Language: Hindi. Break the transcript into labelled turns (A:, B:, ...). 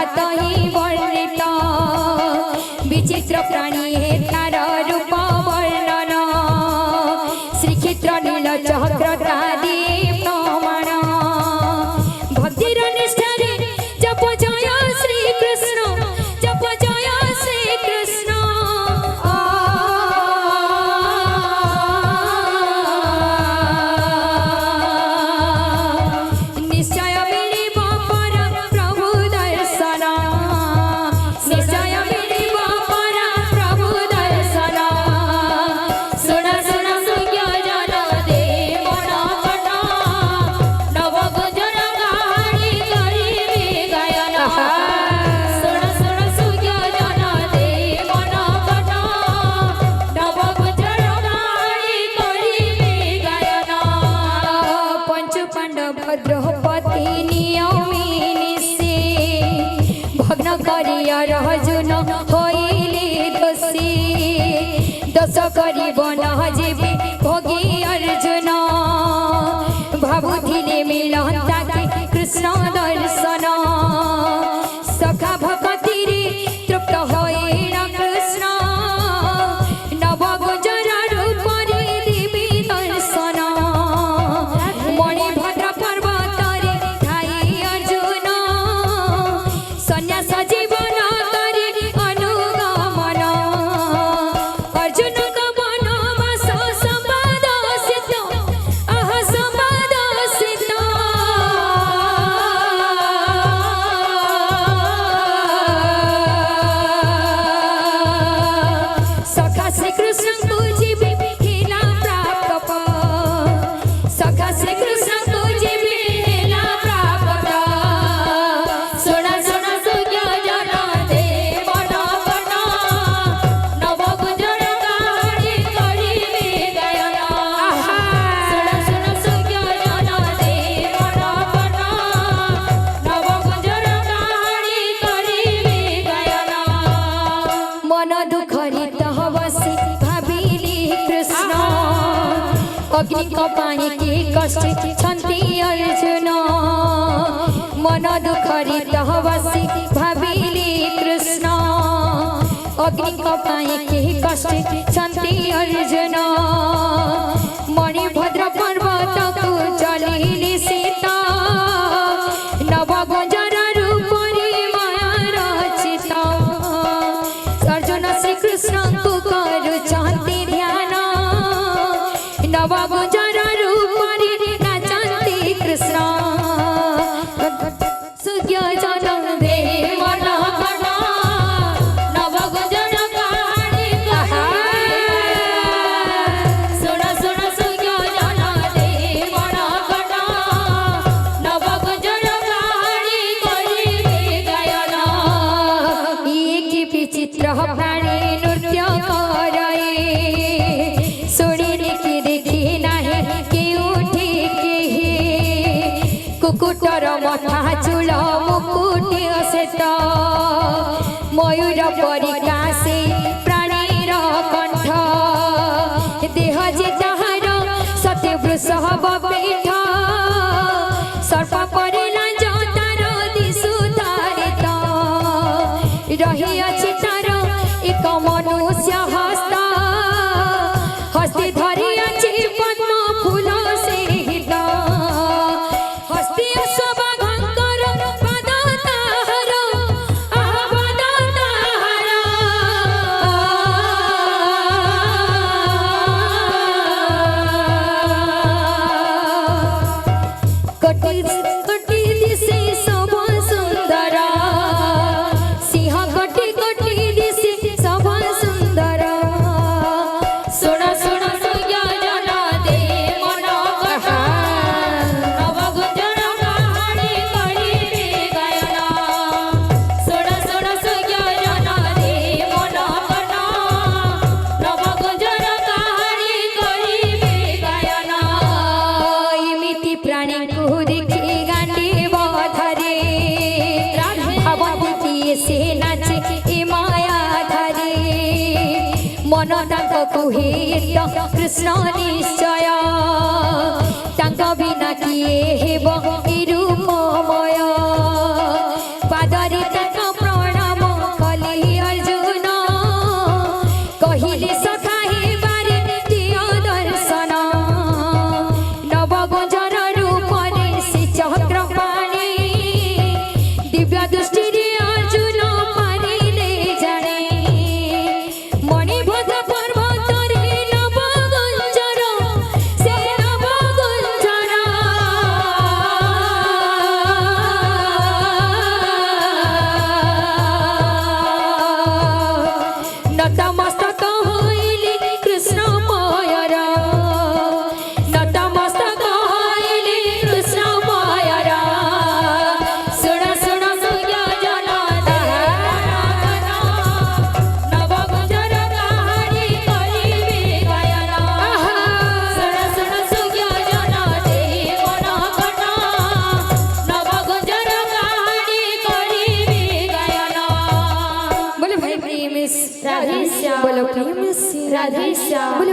A: साक्षात ही वर्णित विचित्र प्राणी हे तार रूप वर्णन श्रीक्षेत्र नील चक्रतादी प्रमाण भक्तिर निष्ठारे जप जय श्री कृष्ण जप जय श्री कृष्ण निश्चय मिलिब पर प्रभु दर्शन निश्चय मिलिब पर प्रभु दर्शन सुन सुन सुज्ञ जन दे मन कट नव गुजर गाड़ी करिबे गायन सुन सुन सुज्ञ जन दे मन कट नव गुजर गाड़ी करिबे गायन पंच पांडव द्रौपदी नियमिनी से भग्न करिया अर्जुन होइले दोषी दश करिब न जीवे भोगी अर्जुन भाबुथिले मिलन्ता कि कृष्ण दर्शन सखा भक्तिरे तृप्त होइल कृष्ण नव गुजर रूपरे देवी दर्शन मणिभद्र पर्वतरे ठाई अर्जुन सन्यास जीवन करे अनुगमन अर्जुन को वनवास संवाद सिद्ध आह संवाद सिद्ध सखा श्री कृष्ण को जीवे हेला प्राप्त सखा श्री कृष्ण को जीवे हेला प्राप्त सुन सुन सुज्ञ जन दे मन कट नव गुजर गाड़ी करिबे गायन सुन सुन सुज्ञ जन दे मन कट नव गुजर गाड़ी करिबे गायन मन दुखरित बसी भाविली कृष्ण अग्नि पानी के कष्ट छन्ति अर्जुन मन दुखरित बसी भाविली कृष्ण अग्नि पानी के कष्ट छन्ति अर्जुन मणिभद्र पर्वत को चलिले सीता नव गुजर रूपरे माया रचित अर्जुन श्री कृष्ण को करुचन्ति ध्यान नव गुजर रूपरे नाचन्ति कृष्ण सुज्ञ जन दे मन कट नव गुजर गाड़ी करिबे सुन सुन सुज्ञ जन दे मन कट नव गुजर गाड़ी करिबे गायन एक विचित्र प्राणी नृत्य करे सुनिले कि देखि नाही केउठी केही कुकुटर मथा चूल मुकुट असेत मयूर परिकासे प्राणीर कंठ देह जे ताहार सत्य वृषभ पीठ सर्प परिला जतार दिशु तारित रही अछि तार एक मनुष्य हस्त हस्ती धरि अछि पद्म फूल सहित हस्ती अश्वभागंकर पद ताहार आह पद ताहार कोटि कोटि दिशे सब सुंदर सिंह कोटि कोटि दिशे सब सुंदर सुन सुन सुज्ञ जन दे मन कट नव गुजर गाड़ी करिबे गायन सुन सुन सुज्ञ जन दे मन कट नव गुजर गाड़ी करिबे गायन एमिति प्राणी को देखि गांडी बधरे भावती किए से नाचे ए माया धरे मन तांक कुहे कृष्ण निश्चय तांक बिना किए हेब ए रूपमय पादरे तांक
B: राधे श्याम
A: बोलो प्रेम से
B: राधे श्याम
A: बोलो